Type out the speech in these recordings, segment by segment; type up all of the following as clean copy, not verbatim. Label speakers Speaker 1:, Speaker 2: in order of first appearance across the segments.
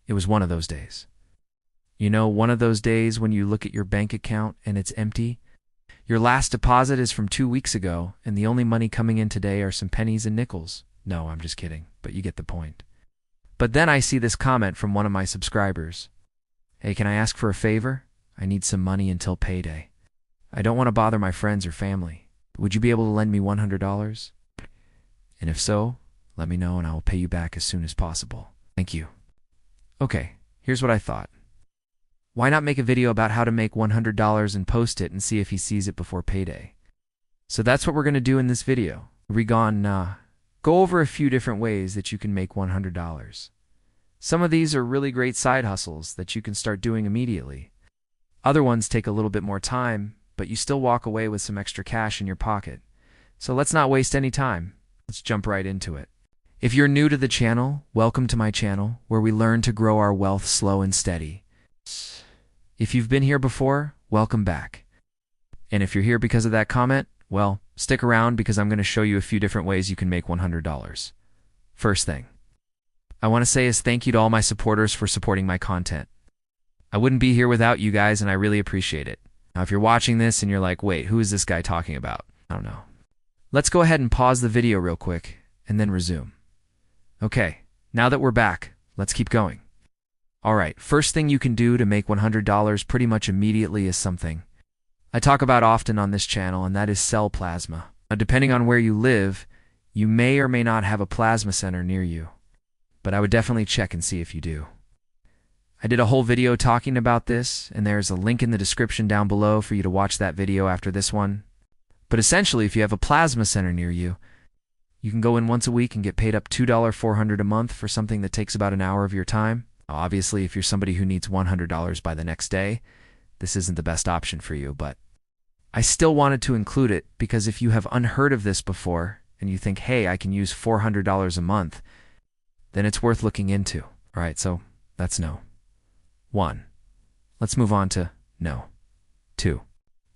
Speaker 1: It was one of those days. You know, one of those days when you look at your bank account and it's empty. Your last deposit is from 2 weeks ago, and the only money coming in today are some pennies and nickels. No, I'm just kidding, but you get the point. But then I see this comment from one of my subscribers. Hey, can I ask for a favor? I need some money until payday. I don't want to bother my friends or family. Would you be able to lend me $100? And if so, let me know and I will pay you back as soon as possible. Thank you. Okay, here's what I thought. Why not make a video about how to make $100 and post it and see if he sees it before payday? So that's what we're going to do in this video. We're gonna go over a few different ways that you can make $100. Some of these are really great side hustles that you can start doing immediately. Other ones take a little bit more time, but you still walk away with some extra cash in your pocket. So let's not waste any time. Let's jump right into it. If you're new to the channel, welcome to my channel, where we learn to grow our wealth slow and steady. If you've been here before, welcome back. And if you're here because of that comment, well, stick around because I'm going to show you a few different ways you can make $100. First thing I want to say is thank you to all my supporters for supporting my content. I wouldn't be here without you guys, and I really appreciate it. Now, if you're watching this and you're like, wait, who is this guy talking about? I don't know. Let's go ahead and pause the video real quick and then resume. Okay, now that we're back, let's keep going. All right, first thing you can do to make $100 pretty much immediately is something I talk about often on this channel, and that is sell plasma. Now, depending on where you live, you may or may not have a plasma center near you, but I would definitely check and see if you do. I did a whole video talking about this, and there's a link in the description down below for you to watch that video after this one. But essentially, if you have a plasma center near you, you can go in once a week and get paid up $2,400 a month for something that takes about an hour of your time. Obviously, if you're somebody who needs $100 by the next day, this isn't the best option for you, but I still wanted to include it because if you have unheard of this before and you think, hey, I can use $400 a month, then it's worth looking into. All right, so that's no. 1. Let's move on to no. 2.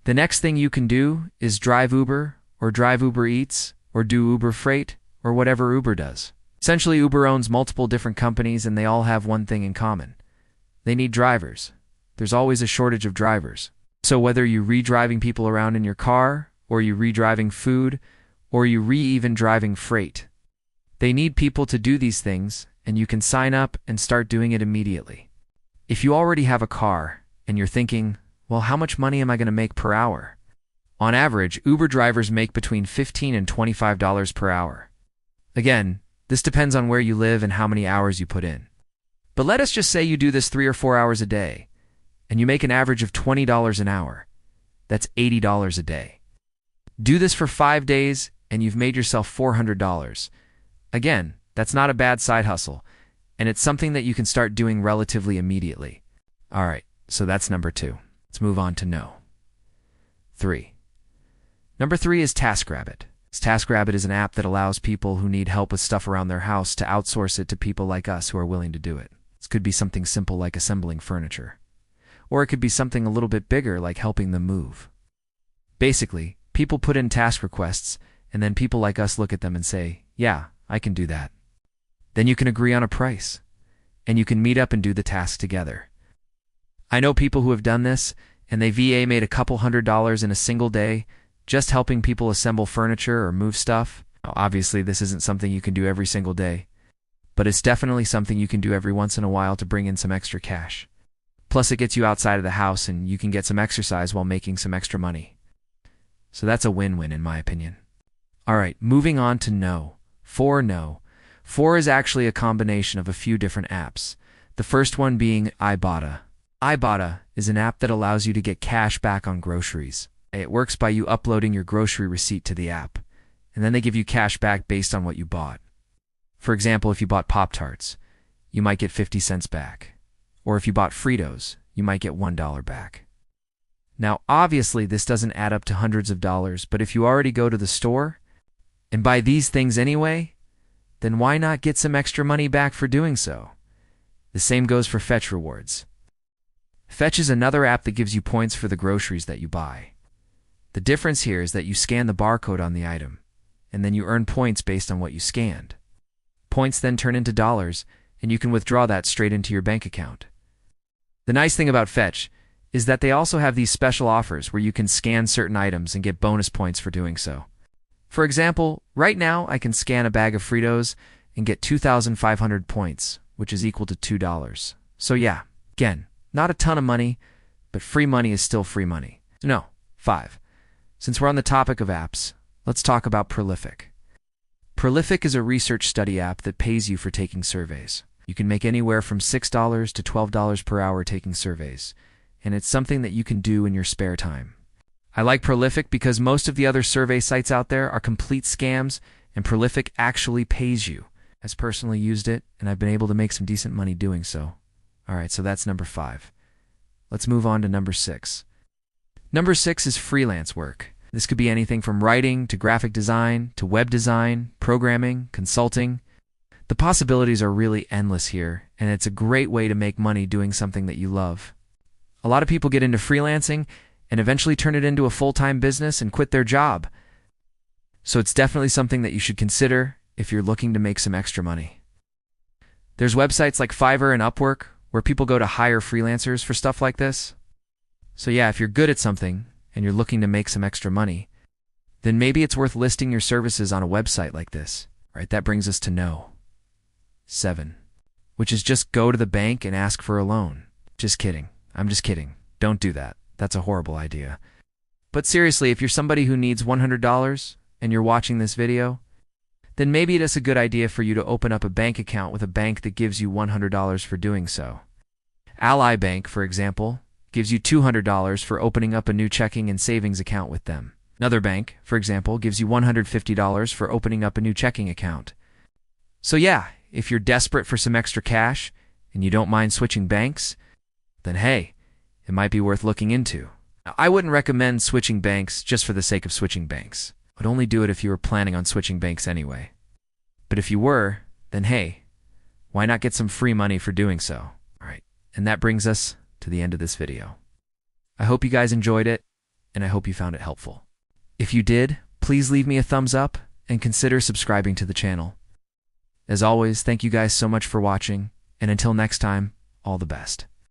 Speaker 1: The next thing you can do is drive Uber or drive Uber Eats or do Uber Freight or whatever Uber does. Essentially, Uber owns multiple different companies and they all have one thing in common. They need drivers. There's always a shortage of drivers. So whether you're re-driving people around in your car, or you re-driving food, or you re-even driving freight, they need people to do these things, and you can sign up and start doing it immediately. If you already have a car and you're thinking, well, how much money am I going to make per hour? On average, Uber drivers make between $15 and $25 per hour. Again, this depends on where you live and how many hours you put in. But let us just say you do this 3 or 4 hours a day, and you make an average of $20 an hour. That's $80 a day. Do this for 5 days, and you've made yourself $400. Again, that's not a bad side hustle, and it's something that you can start doing relatively immediately. All right, so that's number 2. Let's move on to no. 3. Number 3 is TaskRabbit. TaskRabbit is an app that allows people who need help with stuff around their house to outsource it to people like us who are willing to do it. This could be something simple like assembling furniture, or it could be something a little bit bigger like helping them move. Basically, people put in task requests, and then people like us look at them and say, yeah, I can do that. Then you can agree on a price, and you can meet up and do the task together. I know people who have done this, and they VA made a couple $100 in a single day, just helping people assemble furniture or move stuff. Now, obviously, this isn't something you can do every single day, but it's definitely something you can do every once in a while to bring in some extra cash. Plus, it gets you outside of the house and you can get some exercise while making some extra money. So that's a win-win in my opinion. All right, moving on to no. 4 no. 4 is actually a combination of a few different apps. The first one being Ibotta. Ibotta is an app that allows you to get cash back on groceries. It works by you uploading your grocery receipt to the app, and then they give you cash back based on what you bought. For example, if you bought Pop-Tarts, you might get 50 cents back. Or if you bought Fritos, you might get $1 back. Now, obviously, this doesn't add up to hundreds of dollars, but if you already go to the store and buy these things anyway, then why not get some extra money back for doing so? The same goes for Fetch Rewards. Fetch is another app that gives you points for the groceries that you buy. The difference here is that you scan the barcode on the item, and then you earn points based on what you scanned. Points then turn into dollars, and and you can withdraw that straight into your bank account. The nice thing about Fetch is that they also have these special offers where you can scan certain items and get bonus points for doing so. For example, right now I can scan a bag of Fritos and get 2,500 points, which is equal to $2. So yeah, again, not a ton of money, but free money is still free money. No, 5. Since we're on the topic of apps, let's talk about Prolific. Prolific is a research study app that pays you for taking surveys. You can make anywhere from $6 to $12 per hour taking surveys, and it's something that you can do in your spare time. I like Prolific because most of the other survey sites out there are complete scams, and Prolific actually pays you. I've personally used it, and I've been able to make some decent money doing so. Alright, so that's number 5. Let's move on to number 6. Number 6 is freelance work. This could be anything from writing to graphic design to web design, programming, consulting. The possibilities are really endless here, and it's a great way to make money doing something that you love. A lot of people get into freelancing and eventually turn it into a full-time business and quit their job. So it's definitely something that you should consider if you're looking to make some extra money. There's websites like Fiverr and Upwork where people go to hire freelancers for stuff like this. So yeah, if you're good at something and you're looking to make some extra money, then maybe it's worth listing your services on a website like this. Right? That brings us to no. 7. Which is just go to the bank and ask for a loan. Just kidding. I'm just kidding. Don't do that. That's a horrible idea. But seriously, if you're somebody who needs $100 and you're watching this video, then maybe it is a good idea for you to open up a bank account with a bank that gives you $100 for doing so. Ally Bank, for example, gives you $200 for opening up a new checking and savings account with them. Another bank, for example, gives you $150 for opening up a new checking account. So yeah, if you're desperate for some extra cash and you don't mind switching banks, then hey, it might be worth looking into. Now, I wouldn't recommend switching banks just for the sake of switching banks. I'd only do it if you were planning on switching banks anyway. But if you were, then hey, why not get some free money for doing so? All right, and that brings us to the end of this video. I hope you guys enjoyed it, and I hope you found it helpful. If you did, please leave me a thumbs up and consider subscribing to the channel. As always, thank you guys so much for watching, and until next time, all the best.